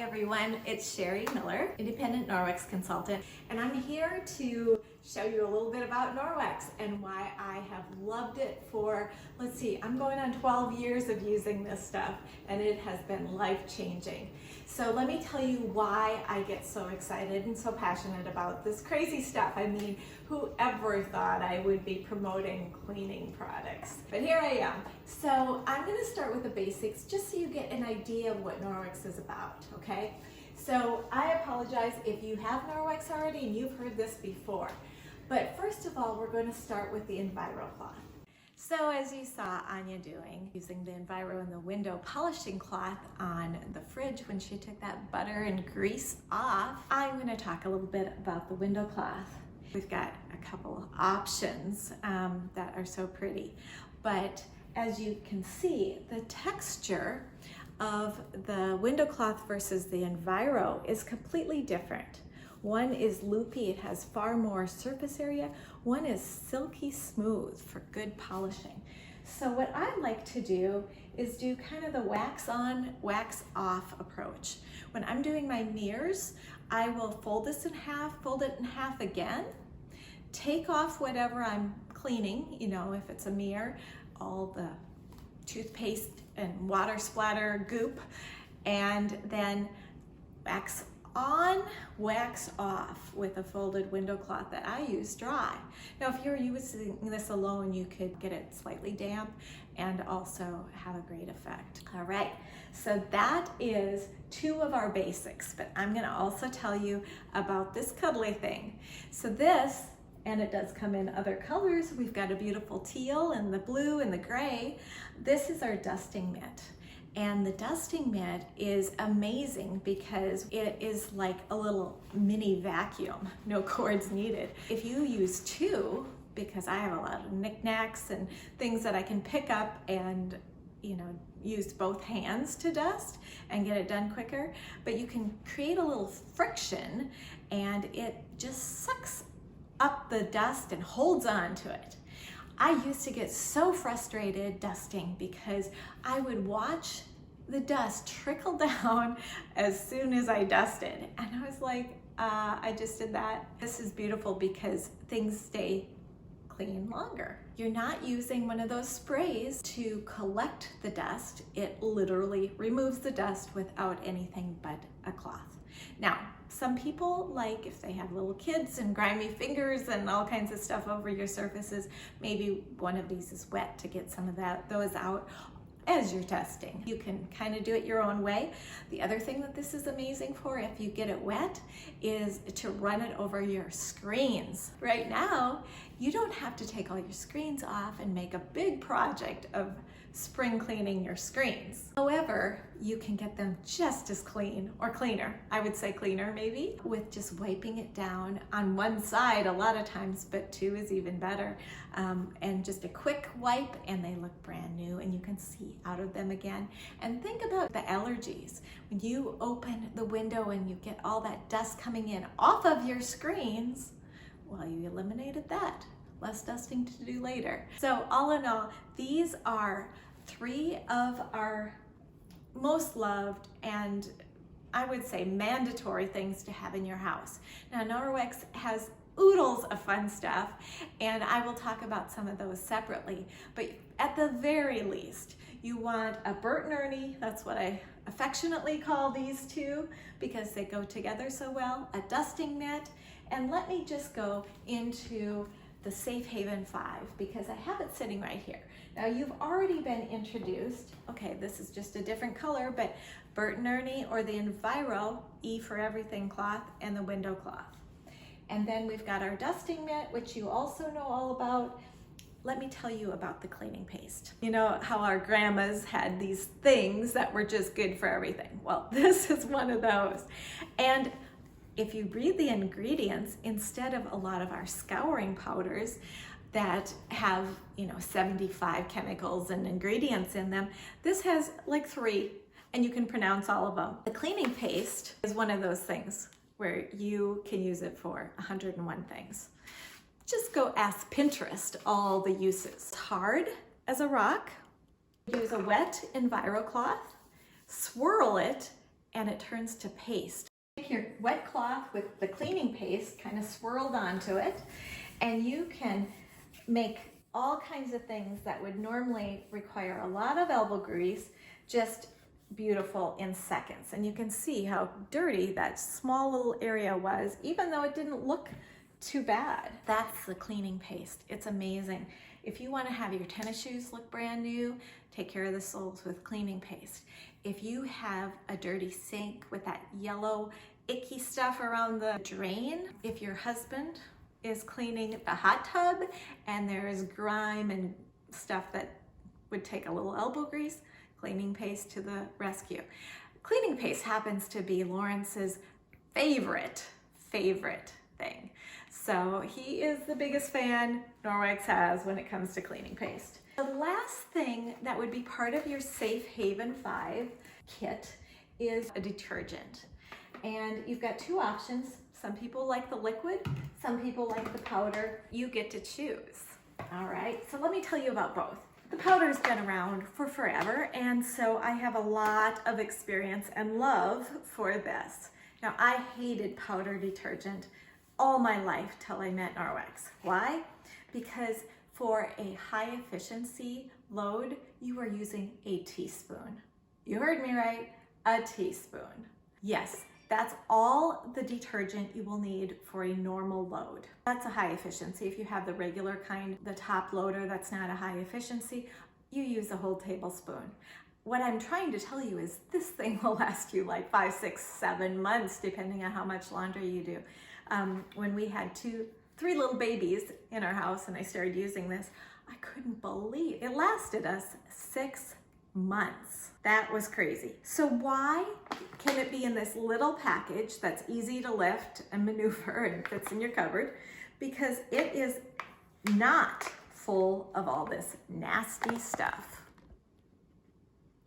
everyone, it's Sherry Miller, independent Norwex consultant, and I'm here to show you a little bit about Norwex and why I have loved it for, let's see, I'm going on 12 years of using this stuff, and it has been life-changing. So let me tell you why I get so excited and so passionate about this crazy stuff. I mean, whoever thought I would be promoting cleaning products? But here I am. So I'm going to start with the basics just so you get an idea of what Norwex is about, okay? So I apologize if you have Norwex already and you've heard this before. But first of all, we're going to start with the Enviro cloth. So as you saw Anya doing, using the Enviro and the window polishing cloth on the fridge when she took that butter and grease off, I'm going to talk a little bit about the window cloth. We've got a couple options that are so pretty, but as you can see, the texture of the window cloth versus the Enviro is completely different. One is loopy, it has far more surface area. One is silky smooth for good polishing. So what I like to do is do kind of the wax on, wax off approach. When I'm doing my mirrors, I will fold this in half, fold it in half again, take off whatever I'm cleaning, you know, if it's a mirror, all the toothpaste and water splatter goop, and then wax on, wax off with a folded window cloth that I use dry. Now, if you're using this alone, you could get it slightly damp and also have a great effect. All right, so that is two of our basics, but I'm gonna also tell you about this cuddly thing. So this, and it does come in other colors. We've got a beautiful teal and the blue and the gray. This is our dusting mitt. And the dusting mitt is amazing because it is like a little mini vacuum, no cords needed. If you use two, because I have a lot of knickknacks and things that I can pick up and, you know, use both hands to dust and get it done quicker, but you can create a little friction and it just sucks up the dust and holds on to it. I used to get so frustrated dusting because I would watch the dust trickle down as soon as I dusted. And I was like, I just did that. This is beautiful because things stay clean longer. You're not using one of those sprays to collect the dust. It literally removes the dust without anything but a cloth. Now, some people, like if they have little kids and grimy fingers and all kinds of stuff over your surfaces, maybe one of these is wet to get some of those out as you're testing. You can kind of do it your own way. The other thing that this is amazing for, if you get it wet, is to run it over your screens. Right now, you don't have to take all your screens off and make a big project of spring cleaning your screens. However, you can get them just as clean, or cleaner, I would say cleaner maybe, with just wiping it down on one side a lot of times, but two is even better. And just a quick wipe and they look brand new and you can see out of them again. And think about the allergies. When you open the window and you get all that dust coming in off of your screens, well, you eliminated that. Less dusting to do later. So all in all, these are three of our most loved and I would say mandatory things to have in your house. Now, Norwex has oodles of fun stuff, and I will talk about some of those separately, but at the very least, you want a Bert and Ernie, that's what I affectionately call these two because they go together so well, a dusting mitt, and let me just go into the Safe Haven 5 because I have it sitting right here. Now you've already been introduced, okay, this is just a different color, but Bert and Ernie or the Enviro E for Everything cloth and the window cloth. And then we've got our dusting mitt, which you also know all about. Let me tell you about the cleaning paste. You know how our grandmas had these things that were just good for everything. Well, this is one of those. And if you read the ingredients, instead of a lot of our scouring powders that have, you know, 75 chemicals and ingredients in them, this has like 3, and you can pronounce all of them. The cleaning paste is one of those things where you can use it for 101 things. Just go ask Pinterest all the uses. It's hard as a rock. Use a wet Enviro cloth, swirl it, and it turns to paste. Take your wet cloth with the cleaning paste kind of swirled onto it, and you can make all kinds of things that would normally require a lot of elbow grease just beautiful in seconds. And you can see how dirty that small little area was, even though it didn't look too bad. That's the cleaning paste. It's amazing. If you want to have your tennis shoes look brand new, take care of the soles with cleaning paste. If you have a dirty sink with that yellow icky stuff around the drain, if your husband is cleaning the hot tub and there's grime and stuff that would take a little elbow grease, cleaning paste to the rescue. Cleaning paste happens to be Lawrence's favorite thing. So he is the biggest fan Norwex has when it comes to cleaning paste. The last thing that would be part of your Safe Haven 5 kit is a detergent. And you've got two options. Some people like the liquid, some people like the powder. You get to choose. All right, so let me tell you about both. The powder's been around for forever, and so I have a lot of experience and love for this. Now, I hated powder detergent all my life till I met Norwex. Why? Because for a high efficiency load, you are using a teaspoon. You heard me right, a teaspoon. Yes, that's all the detergent you will need for a normal load. That's a high efficiency. If you have the regular kind, the top loader, that's not a high efficiency, you use a whole tablespoon. What I'm trying to tell you is this thing will last you like 5, 6, 7 months, depending on how much laundry you do. When we had 2, 3 little babies in our house and I started using this, I couldn't believe it lasted us 6 months. That was crazy. So why can it be in this little package that's easy to lift and maneuver and fits in your cupboard? Because it is not full of all this nasty stuff.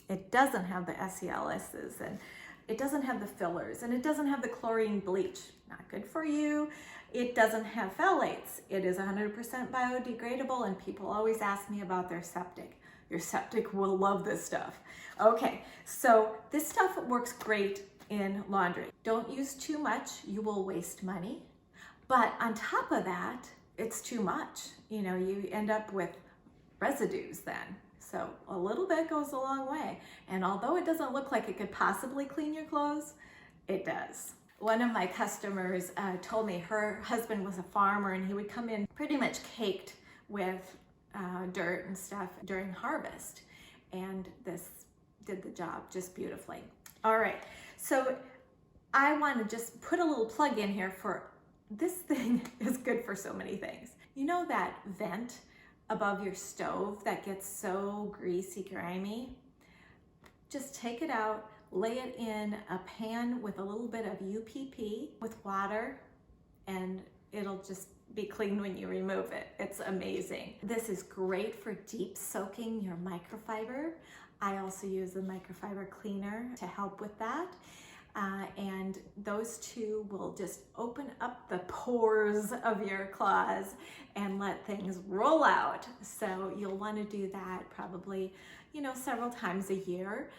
It doesn't have the SELSs, and it doesn't have the fillers, and it doesn't have the chlorine bleach. Not good for you. It doesn't have phthalates. It is 100% biodegradable, and people always ask me about their septic. Your septic will love this stuff. Okay, so this stuff works great in laundry. Don't use too much, you will waste money. But on top of that, it's too much. You know, you end up with residues then. So a little bit goes a long way. And although it doesn't look like it could possibly clean your clothes, it does. One of my customers told me her husband was a farmer and he would come in pretty much caked with dirt and stuff during harvest, and this did the job just beautifully. All right, so I want to just put a little plug in here for this thing is good for so many things. You know that vent above your stove that gets so greasy, grimy? Just take it out, lay it in a pan with a little bit of UPP with water, and it'll just be clean when you remove it. It's amazing. This is great for deep soaking your microfiber. I also use the microfiber cleaner to help with that. And those two will just open up the pores of your cloths and let things roll out. So you'll want to do that probably, you know, several times a year,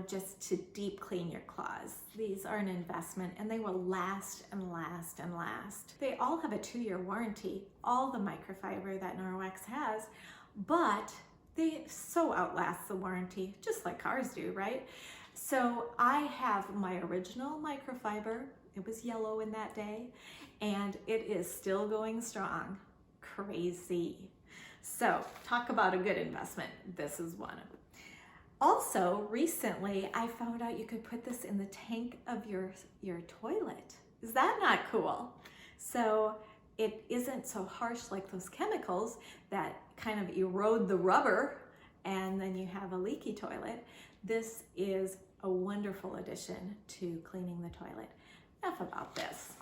just to deep clean your cloths. These are an investment and they will last and last and last. They all have a 2-year warranty, all the microfiber that Norwex has, but they so outlast the warranty, just like cars do, right? So I have my original microfiber. It was yellow in that day, and it is still going strong. Crazy. So talk about a good investment. This is one. Also, recently, I found out you could put this in the tank of your toilet. Is that not cool? So it isn't so harsh like those chemicals that kind of erode the rubber and then you have a leaky toilet. This is a wonderful addition to cleaning the toilet. Enough about this.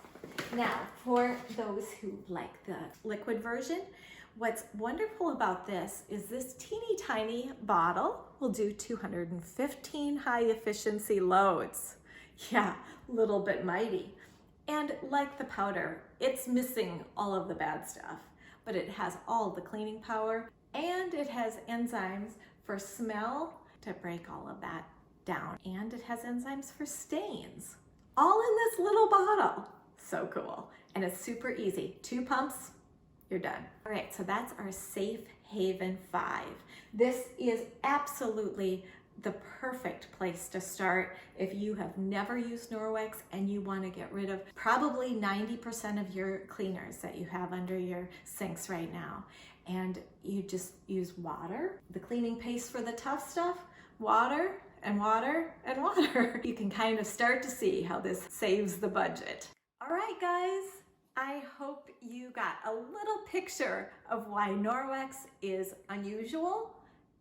Now, for those who like the liquid version, what's wonderful about this is this teeny tiny bottle will do 215 high efficiency loads. Yeah, a little bit mighty. And like the powder, it's missing all of the bad stuff, but it has all the cleaning power and it has enzymes for smell to break all of that down, and it has enzymes for stains, all in this little bottle. So cool. And it's super easy. 2 pumps, you're done. All right, so that's our Safe Haven 5. This is absolutely the perfect place to start if you have never used Norwex and you want to get rid of probably 90% of your cleaners that you have under your sinks right now. And you just use water, the cleaning paste for the tough stuff, water and water and water. You can kind of start to see how this saves the budget. All right, guys, I hope you got a little picture of why Norwex is unusual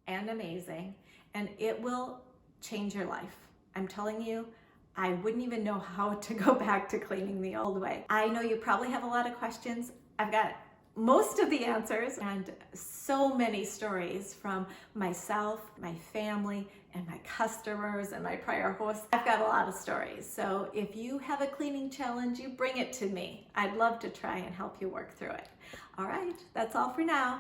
and amazing, and it will change your life. I'm telling you, I wouldn't even know how to go back to cleaning the old way. I know you probably have a lot of questions. I've got most of the answers and so many stories from myself, my family, and my customers and my prior hosts. I've got a lot of stories. So if you have a cleaning challenge, you bring it to me. I'd love to try and help you work through it. All right, that's all for now.